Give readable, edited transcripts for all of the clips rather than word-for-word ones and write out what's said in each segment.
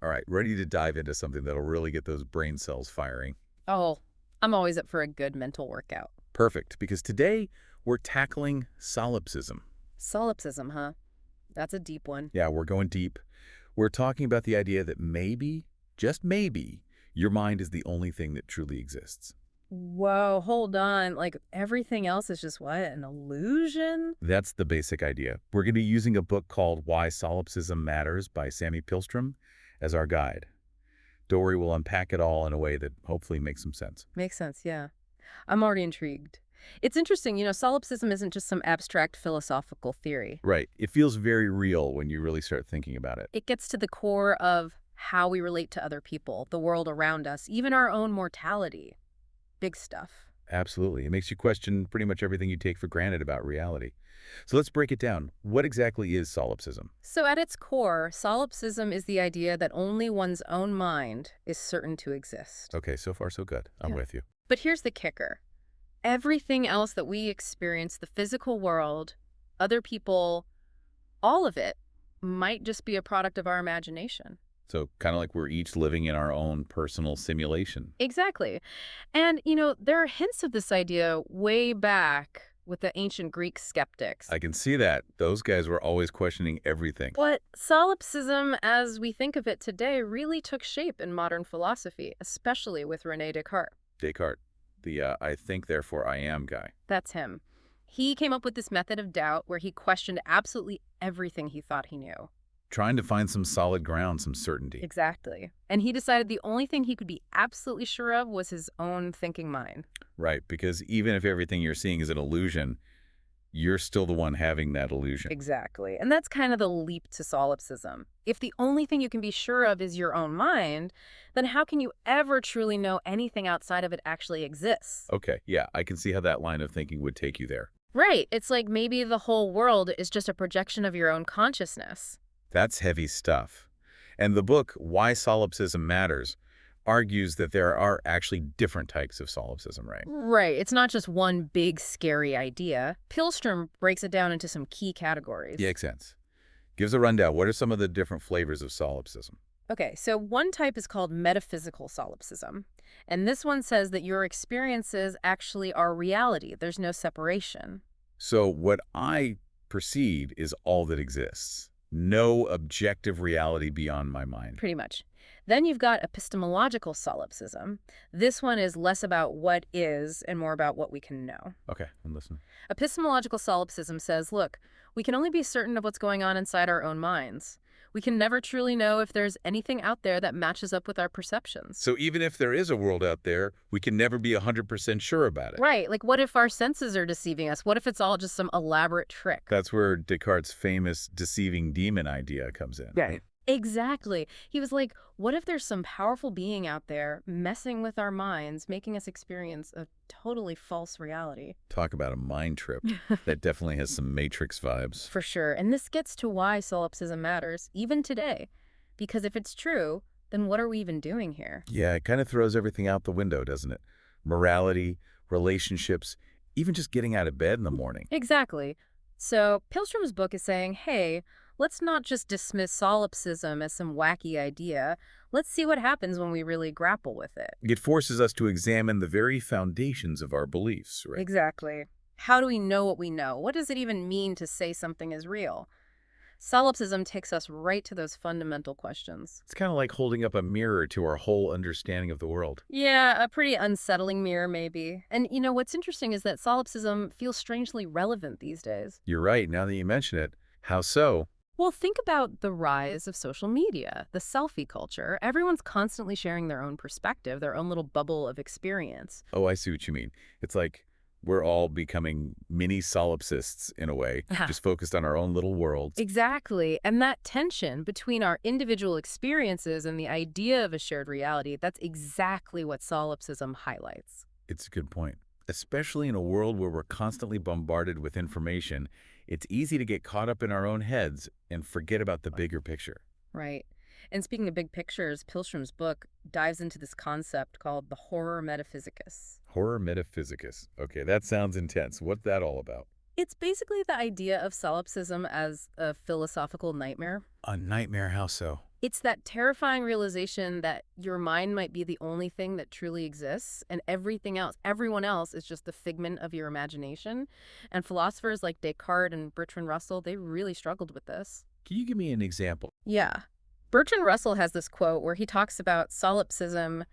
All right, ready to dive into something that'll really get those brain cells firing. Oh, I'm always up for a good mental workout. Perfect, because today we're tackling solipsism. Solipsism, huh? That's a deep one. Yeah, we're going deep. We're talking about the idea that maybe, just maybe, your mind is the only thing that truly exists. Whoa, hold on. Like everything else is just what? An illusion? That's the basic idea. We're going to be using a book called Why Solipsism Matters by Sami Pihlström as our guide. Dory will unpack it all in a way that hopefully makes some sense. Makes sense, yeah. I'm already intrigued. It's interesting, solipsism isn't just some abstract philosophical theory. Right. It feels very real when you really start thinking about it. It gets to the core of how we relate to other people, the world around us, even our own mortality. Big stuff. Absolutely. It makes you question pretty much everything you take for granted about reality. So let's break it down. What exactly is solipsism? So at its core, solipsism is the idea that only one's own mind is certain to exist. Okay, so far so good. I'm Yeah. with you. But here's the kicker. Everything else that we experience, the physical world, other people, all of it might just be a product of our imagination. So kind of like we're each living in our own personal simulation. Exactly. And, there are hints of this idea way back with the ancient Greek skeptics. I can see that. Those guys were always questioning everything. But solipsism, as we think of it today, really took shape in modern philosophy, especially with René Descartes. Descartes, the I think therefore I am guy. That's him. He came up with this method of doubt where he questioned absolutely everything he thought he knew. Trying to find some solid ground, some certainty. Exactly. And he decided the only thing he could be absolutely sure of was his own thinking mind. Right, because even if everything you're seeing is an illusion, you're still the one having that illusion. Exactly. And that's kind of the leap to solipsism. If the only thing you can be sure of is your own mind, then how can you ever truly know anything outside of it actually exists? Okay, yeah, I can see how that line of thinking would take you there. Right. It's like maybe the whole world is just a projection of your own consciousness. That's heavy stuff. And the book, Why Solipsism Matters, argues that there are actually different types of solipsism, right? Right. It's not just one big, scary idea. Pihlström breaks it down into some key categories. Yeah, makes sense. Gives a rundown. What are some of the different flavors of solipsism? Okay, so one type is called metaphysical solipsism. And this one says that your experiences actually are reality. There's no separation. So what I perceive is all that exists. No objective reality beyond my mind. Pretty much. Then you've got epistemological solipsism. This one is less about what is and more about what we can know. Okay, I'm listening. Epistemological solipsism says, look, we can only be certain of what's going on inside our own minds. We can never truly know if there's anything out there that matches up with our perceptions. So even if there is a world out there, we can never be 100% sure about it. Right, like what if our senses are deceiving us? What if it's all just some elaborate trick? That's where Descartes' famous deceiving demon idea comes in. Yeah. Exactly. He was like, what if there's some powerful being out there messing with our minds, making us experience a totally false reality? Talk about a mind trip. That definitely has some Matrix vibes. For sure. And this gets to why solipsism matters, even today. Because if it's true, then what are we even doing here? Yeah, it kind of throws everything out the window, doesn't it? Morality, relationships, even just getting out of bed in the morning. Exactly. So Pihlström's book is saying, hey, let's not just dismiss solipsism as some wacky idea. Let's see what happens when we really grapple with it. It forces us to examine the very foundations of our beliefs, right? Exactly. How do we know what we know? What does it even mean to say something is real? Solipsism takes us right to those fundamental questions. It's kind of like holding up a mirror to our whole understanding of the world. Yeah, a pretty unsettling mirror, maybe. And what's interesting is that solipsism feels strangely relevant these days. You're right, now that you mention it. How so? Well, think about the rise of social media, the selfie culture. Everyone's constantly sharing their own perspective, their own little bubble of experience. Oh, I see what you mean. It's like we're all becoming mini solipsists in a way, just focused on our own little worlds. Exactly. And that tension between our individual experiences and the idea of a shared reality, that's exactly what solipsism highlights. It's a good point. Especially in a world where we're constantly bombarded with information, it's easy to get caught up in our own heads and forget about the bigger picture. Right. And speaking of big pictures, Pihlström's book dives into this concept called the horror metaphysicus. Horror metaphysicus. Okay, that sounds intense. What's that all about? It's basically the idea of solipsism as a philosophical nightmare. A nightmare, how so? It's that terrifying realization that your mind might be the only thing that truly exists, and everyone else is just the figment of your imagination. And philosophers like Descartes and Bertrand Russell, they really struggled with this. Can you give me an example? Yeah. Bertrand Russell has this quote where he talks about solipsism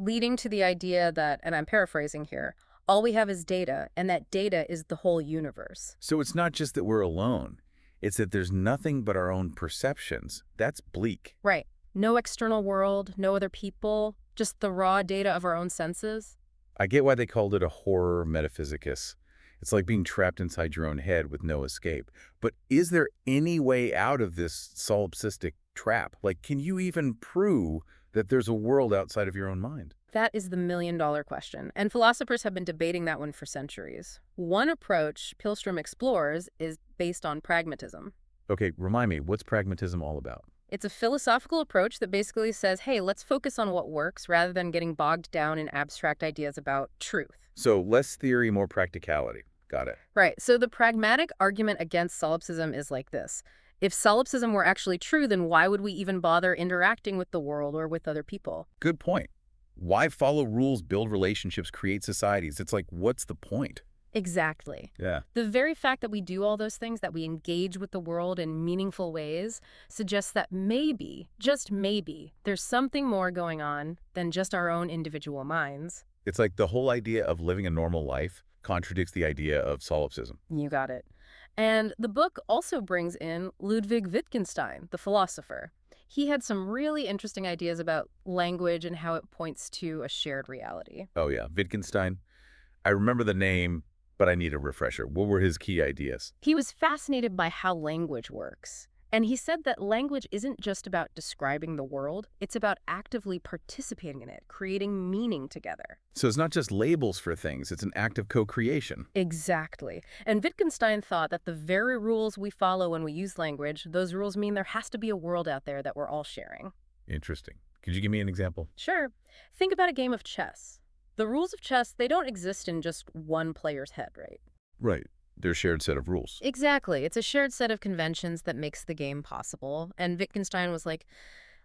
leading to the idea that, and I'm paraphrasing here, all we have is data, and that data is the whole universe. So it's not just that we're alone. It's that there's nothing but our own perceptions. That's bleak. Right. No external world, no other people, just the raw data of our own senses. I get why they called it a horror metaphysicus. It's like being trapped inside your own head with no escape. But is there any way out of this solipsistic trap? Like, can you even prove that there's a world outside of your own mind? That is the million-dollar question, and philosophers have been debating that one for centuries. One approach Pihlström explores is based on pragmatism. Okay, remind me, what's pragmatism all about? It's a philosophical approach that basically says, hey, let's focus on what works rather than getting bogged down in abstract ideas about truth. So less theory, more practicality. Got it. Right, so the pragmatic argument against solipsism is like this. If solipsism were actually true, then why would we even bother interacting with the world or with other people? Good point. Why follow rules, build relationships, create societies? It's like, what's the point? Exactly. Yeah. The very fact that we do all those things, that we engage with the world in meaningful ways, suggests that maybe, just maybe, there's something more going on than just our own individual minds. It's like the whole idea of living a normal life contradicts the idea of solipsism. You got it. And the book also brings in Ludwig Wittgenstein, the philosopher. He had some really interesting ideas about language and how it points to a shared reality. Oh yeah, Wittgenstein. I remember the name, but I need a refresher. What were his key ideas? He was fascinated by how language works. And he said that language isn't just about describing the world, it's about actively participating in it, creating meaning together. So it's not just labels for things, it's an act of co-creation. Exactly. And Wittgenstein thought that the very rules we follow when we use language, those rules mean there has to be a world out there that we're all sharing. Interesting. Could you give me an example? Sure. Think about a game of chess. The rules of chess, they don't exist in just one player's head, right? Right. Their shared set of rules. Exactly. It's a shared set of conventions that makes the game possible. And Wittgenstein was like,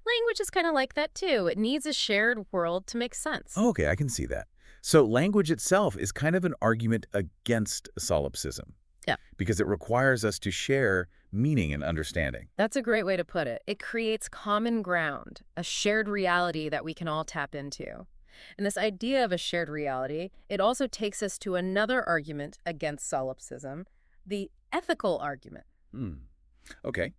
language is kind of like that too. It needs a shared world to make sense. Oh, okay, I can see that. So language itself is kind of an argument against solipsism. Yeah. Because it requires us to share meaning and understanding. That's a great way to put it. It creates common ground, a shared reality that we can all tap into. And this idea of a shared reality, it also takes us to another argument against solipsism, the ethical argument. Okay.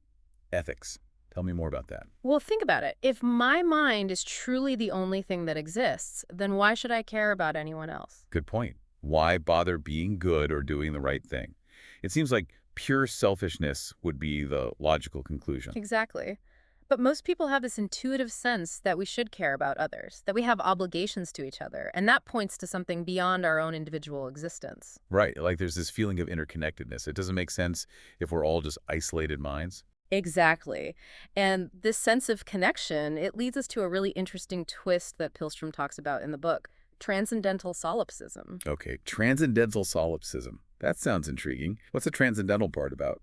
Ethics. Tell me more about that. Well, think about it. If my mind is truly the only thing that exists, then why should I care about anyone else? Good point. Why bother being good or doing the right thing? It seems like pure selfishness would be the logical conclusion. Exactly. But most people have this intuitive sense that we should care about others, that we have obligations to each other, and that points to something beyond our own individual existence. Right. Like there's this feeling of interconnectedness. It doesn't make sense if we're all just isolated minds. Exactly. And this sense of connection, it leads us to a really interesting twist that Pihlström talks about in the book, transcendental solipsism. Okay. Transcendental solipsism. That sounds intriguing. What's the transcendental part about?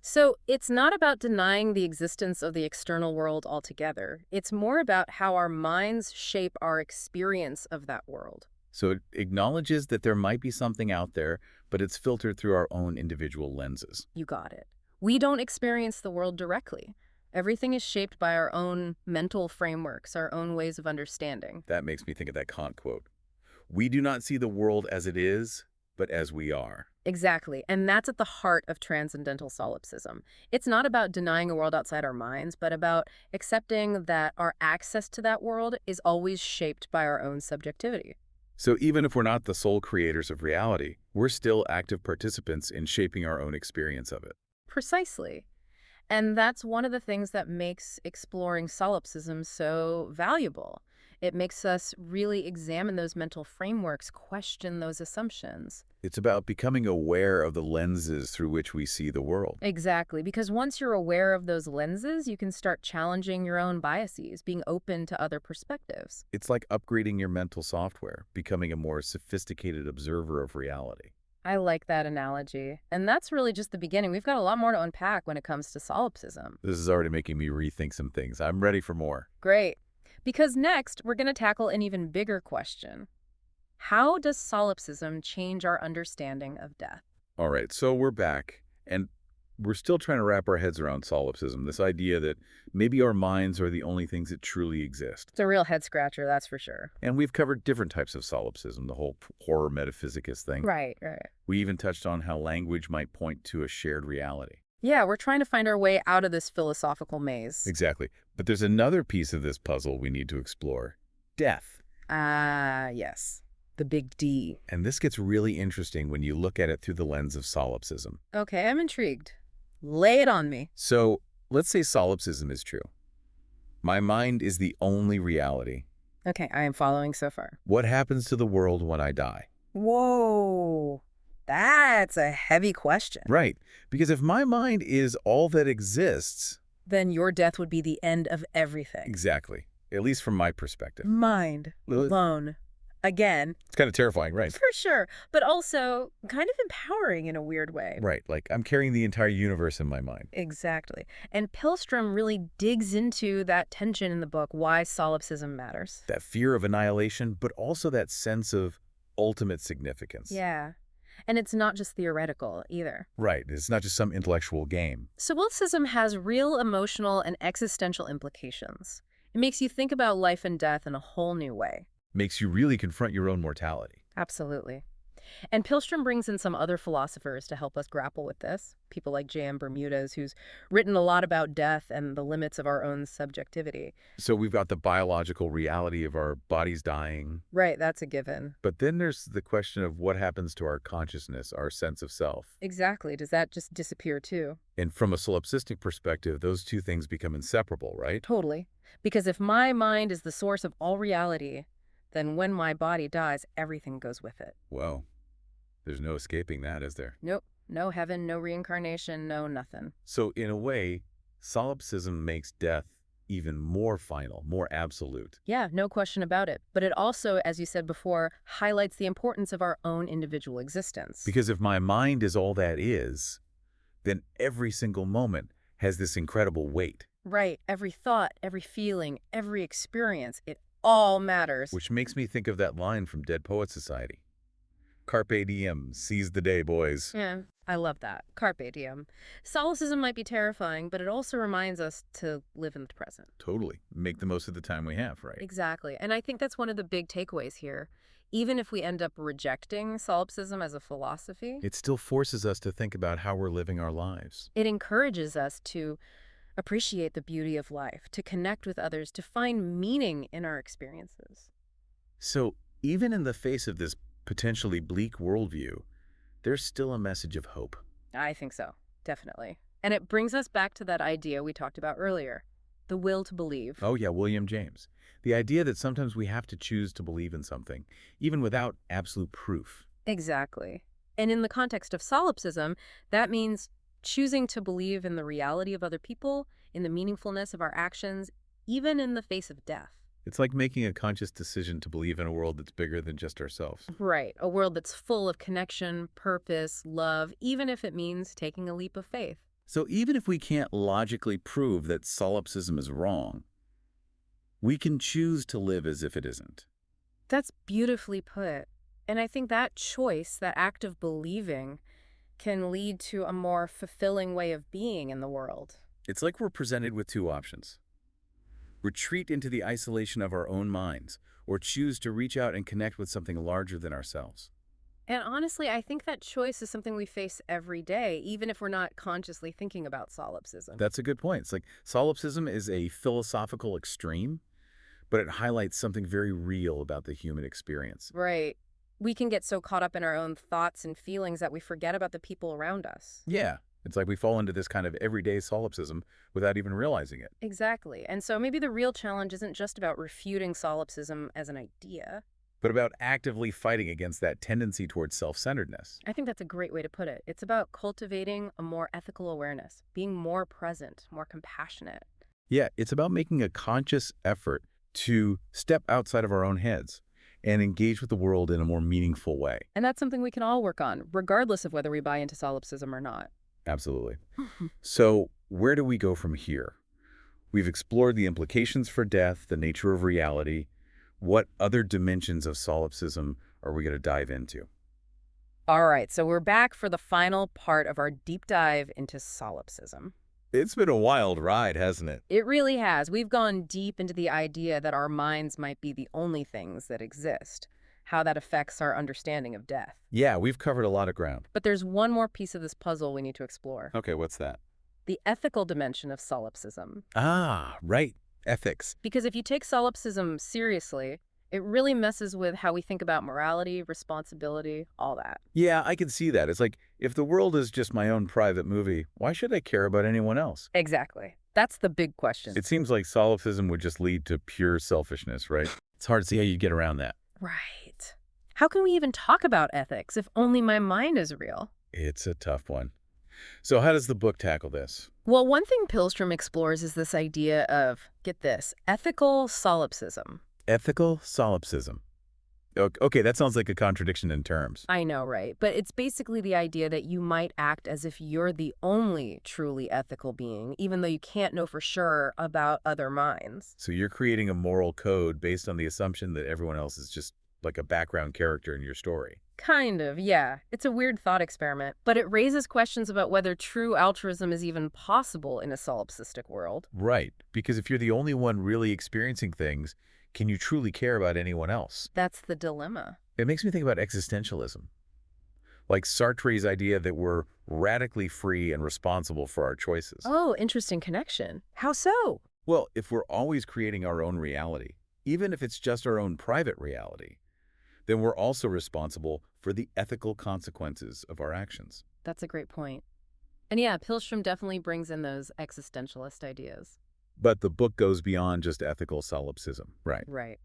So it's not about denying the existence of the external world altogether. It's more about how our minds shape our experience of that world. So it acknowledges that there might be something out there, but it's filtered through our own individual lenses. You got it. We don't experience the world directly. Everything is shaped by our own mental frameworks, our own ways of understanding. That makes me think of that Kant quote. We do not see the world as it is, but as we are. Exactly. And that's at the heart of transcendental solipsism. It's not about denying a world outside our minds, but about accepting that our access to that world is always shaped by our own subjectivity. So even if we're not the sole creators of reality, we're still active participants in shaping our own experience of it. Precisely. And that's one of the things that makes exploring solipsism so valuable. It makes us really examine those mental frameworks, question those assumptions. It's about becoming aware of the lenses through which we see the world. Exactly, because once you're aware of those lenses, you can start challenging your own biases, being open to other perspectives. It's like upgrading your mental software, becoming a more sophisticated observer of reality. I like that analogy. And that's really just the beginning. We've got a lot more to unpack when it comes to solipsism. This is already making me rethink some things. I'm ready for more. Great. Because next, we're going to tackle an even bigger question. How does solipsism change our understanding of death? All right, so we're back, and we're still trying to wrap our heads around solipsism, this idea that maybe our minds are the only things that truly exist. It's a real head scratcher, that's for sure. And we've covered different types of solipsism, the whole horror metaphysicus thing. Right, right. We even touched on how language might point to a shared reality. Yeah, we're trying to find our way out of this philosophical maze. Exactly. But there's another piece of this puzzle we need to explore. Death. Ah, yes. The big D. And this gets really interesting when you look at it through the lens of solipsism. Okay, I'm intrigued. Lay it on me. So let's say solipsism is true. My mind is the only reality. Okay, I am following so far. What happens to the world when I die? Whoa, that's a heavy question. Right. Because if my mind is all that exists... Then your death would be the end of everything. Exactly. At least from my perspective. Mind alone. Again. It's kind of terrifying, right? For sure, but also kind of empowering in a weird way. Right. Like I'm carrying the entire universe in my mind. Exactly. And Pihlström really digs into that tension in the book, Why Solipsism Matters. That fear of annihilation, but also that sense of ultimate significance. Yeah. And it's not just theoretical either. Right. It's not just some intellectual game. Solipsism has real emotional and existential implications. It makes you think about life and death in a whole new way. Makes you really confront your own mortality. Absolutely. And Pihlström brings in some other philosophers to help us grapple with this. People like J.M. Bermudez, who's written a lot about death and the limits of our own subjectivity. So we've got the biological reality of our bodies dying. Right, that's a given. But then there's the question of what happens to our consciousness, our sense of self. Exactly. Does that just disappear too? And from a solipsistic perspective, those two things become inseparable, right? Totally. Because if my mind is the source of all reality, then when my body dies, everything goes with it. Whoa. There's no escaping that, is there? Nope. No heaven, no reincarnation, no nothing. So in a way, solipsism makes death even more final, more absolute. Yeah, no question about it. But it also, as you said before, highlights the importance of our own individual existence. Because if my mind is all that is, then every single moment has this incredible weight. Right. Every thought, every feeling, every experience, it all matters. Which makes me think of that line from Dead Poets Society. Carpe diem, seize the day, boys. Yeah, I love that. Carpe diem. Solipsism might be terrifying, but it also reminds us to live in the present. Totally. Make the most of the time we have, right? Exactly. And I think that's one of the big takeaways here. Even if we end up rejecting solipsism as a philosophy, It still forces us to think about how we're living our lives. it encourages us to appreciate the beauty of life, to connect with others, to find meaning in our experiences. So even in the face of this potentially bleak worldview, there's still a message of hope. I think so, definitely. And it brings us back to that idea we talked about earlier, the will to believe. Oh yeah, William James. The idea that sometimes we have to choose to believe in something, even without absolute proof. Exactly. And in the context of solipsism, that means choosing to believe in the reality of other people, in the meaningfulness of our actions, even in the face of death. It's like making a conscious decision to believe in a world that's bigger than just ourselves. Right. A world that's full of connection, purpose, love, even if it means taking a leap of faith. So even if we can't logically prove that solipsism is wrong, we can choose to live as if it isn't. That's beautifully put. And I think that choice, that act of believing, can lead to a more fulfilling way of being in the world. It's like we're presented with two options. Retreat into the isolation of our own minds, or choose to reach out and connect with something larger than ourselves. And honestly, I think that choice is something we face every day, even if we're not consciously thinking about solipsism. That's a good point. It's like solipsism is a philosophical extreme, but it highlights something very real about the human experience. Right. We can get so caught up in our own thoughts and feelings that we forget about the people around us. Yeah, it's like we fall into this kind of everyday solipsism without even realizing it. Exactly. And so maybe the real challenge isn't just about refuting solipsism as an idea. But about actively fighting against that tendency towards self-centeredness. I think that's a great way to put it. It's about cultivating a more ethical awareness, being more present, more compassionate. Yeah, it's about making a conscious effort to step outside of our own heads and engage with the world in a more meaningful way. And that's something we can all work on, regardless of whether we buy into solipsism or not. Absolutely. So where do we go from here? We've explored the implications for death, the nature of reality. What other dimensions of solipsism are we going to dive into? All right, so we're back for the final part of our deep dive into solipsism. It's been a wild ride, hasn't it? It really has. We've gone deep into the idea that our minds might be the only things that exist, how that affects our understanding of death. Yeah, we've covered a lot of ground. But there's one more piece of this puzzle we need to explore. Okay, what's that? The ethical dimension of solipsism. Ah, right. Ethics. Because if you take solipsism seriously, it really messes with how we think about morality, responsibility, all that. Yeah, I can see that. It's like, if the world is just my own private movie, why should I care about anyone else? Exactly. That's the big question. It seems like solipsism would just lead to pure selfishness, right? It's hard to see how you get around that. Right. How can we even talk about ethics if only my mind is real? It's a tough one. So how does the book tackle this? Well, one thing Pihlström explores is this idea of, get this, ethical solipsism. Ethical solipsism. Okay, that sounds like a contradiction in terms. I know, right? But it's basically the idea that you might act as if you're the only truly ethical being, even though you can't know for sure about other minds. So you're creating a moral code based on the assumption that everyone else is just like a background character in your story. Kind of, yeah. It's a weird thought experiment, but it raises questions about whether true altruism is even possible in a solipsistic world. Right, because if you're the only one really experiencing things, can you truly care about anyone else? That's the dilemma. It makes me think about existentialism. Like Sartre's idea that we're radically free and responsible for our choices. Oh, interesting connection. How so? Well, if we're always creating our own reality, even if it's just our own private reality, then we're also responsible for the ethical consequences of our actions. That's a great point. And yeah, Pihlström definitely brings in those existentialist ideas. But the book goes beyond just ethical solipsism, right? Right.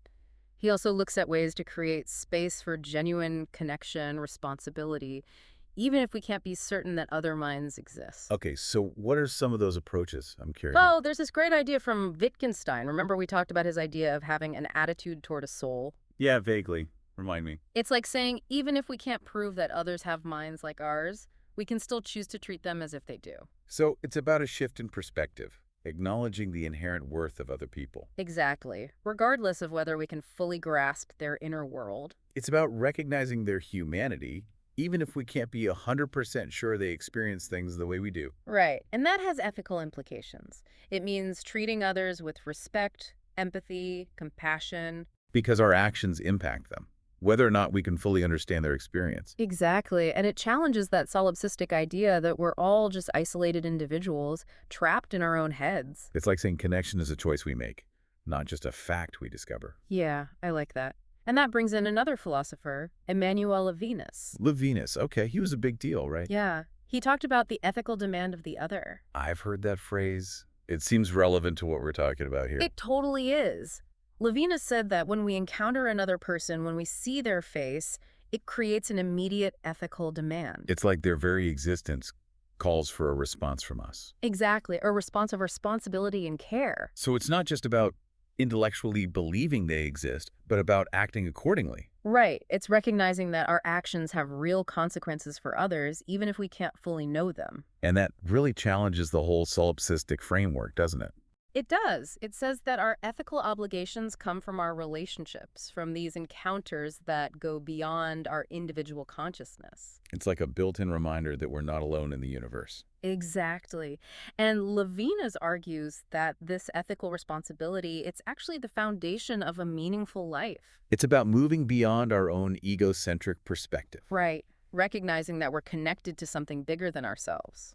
He also looks at ways to create space for genuine connection, responsibility, even if we can't be certain that other minds exist. Okay, so what are some of those approaches? I'm curious. Well, there's this great idea from Wittgenstein. Remember we talked about his idea of having an attitude toward a soul? Yeah, vaguely. Remind me. It's like saying, even if we can't prove that others have minds like ours, we can still choose to treat them as if they do. So it's about a shift in perspective, acknowledging the inherent worth of other people. Exactly. Regardless of whether we can fully grasp their inner world. It's about recognizing their humanity, even if we can't be 100% sure they experience things the way we do. Right. And that has ethical implications. It means treating others with respect, empathy, compassion. Because our actions impact them, whether or not we can fully understand their experience. Exactly. And it challenges that solipsistic idea that we're all just isolated individuals trapped in our own heads. It's like saying connection is a choice we make, not just a fact we discover. Yeah, I like that. And that brings in another philosopher, Emmanuel Levinas. Levinas, okay, he was a big deal, right? Yeah. He talked about the ethical demand of the other. I've heard that phrase. It seems relevant to what we're talking about here. It totally is. Levinas said that when we encounter another person, when we see their face, it creates an immediate ethical demand. It's like their very existence calls for a response from us. Exactly, a response of responsibility and care. So it's not just about intellectually believing they exist, but about acting accordingly. Right. It's recognizing that our actions have real consequences for others, even if we can't fully know them. And that really challenges the whole solipsistic framework, doesn't it? It does. It says that our ethical obligations come from our relationships, from these encounters that go beyond our individual consciousness. It's like a built-in reminder that we're not alone in the universe. Exactly. And Levinas argues that this ethical responsibility, it's actually the foundation of a meaningful life. It's about moving beyond our own egocentric perspective. Right. Recognizing that we're connected to something bigger than ourselves.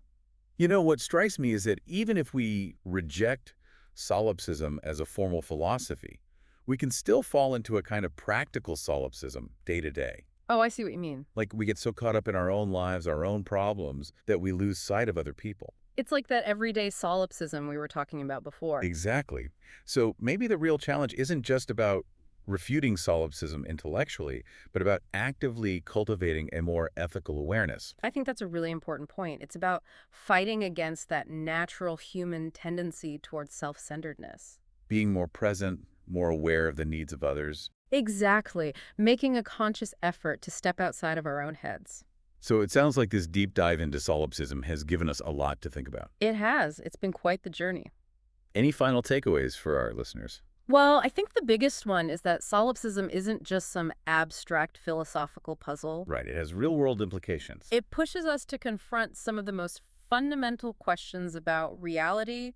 You know, what strikes me is that even if we reject solipsism as a formal philosophy, we can still fall into a kind of practical solipsism day to day. Oh, I see what you mean. Like we get so caught up in our own lives, our own problems, that we lose sight of other people. It's like that everyday solipsism we were talking about before. Exactly. So maybe the real challenge isn't just about refuting solipsism intellectually, but about actively cultivating a more ethical awareness. I think that's a really important point. It's about fighting against that natural human tendency towards self-centeredness. Being more present, more aware of the needs of others. Exactly, making a conscious effort to step outside of our own heads. So it sounds like this deep dive into solipsism has given us a lot to think about. It has. It's been quite the journey. Any final takeaways for our listeners? Well, I think the biggest one is that solipsism isn't just some abstract philosophical puzzle. Right, it has real-world implications. It pushes us to confront some of the most fundamental questions about reality,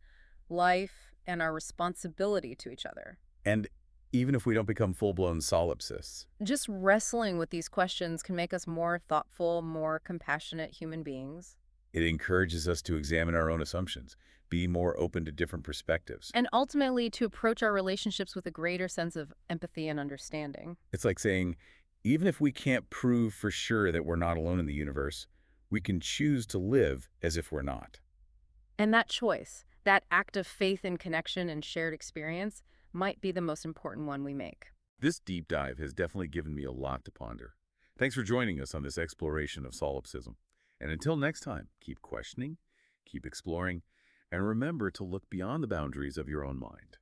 life, and our responsibility to each other. And even if we don't become full-blown solipsists, Just wrestling with these questions can make us more thoughtful, more compassionate human beings. it encourages us to examine our own assumptions, be more open to different perspectives. And ultimately, to approach our relationships with a greater sense of empathy and understanding. It's like saying, even if we can't prove for sure that we're not alone in the universe, we can choose to live as if we're not. And that choice, that act of faith and connection and shared experience, might be the most important one we make. This deep dive has definitely given me a lot to ponder. Thanks for joining us on this exploration of solipsism. And until next time, keep questioning, keep exploring, and remember to look beyond the boundaries of your own mind.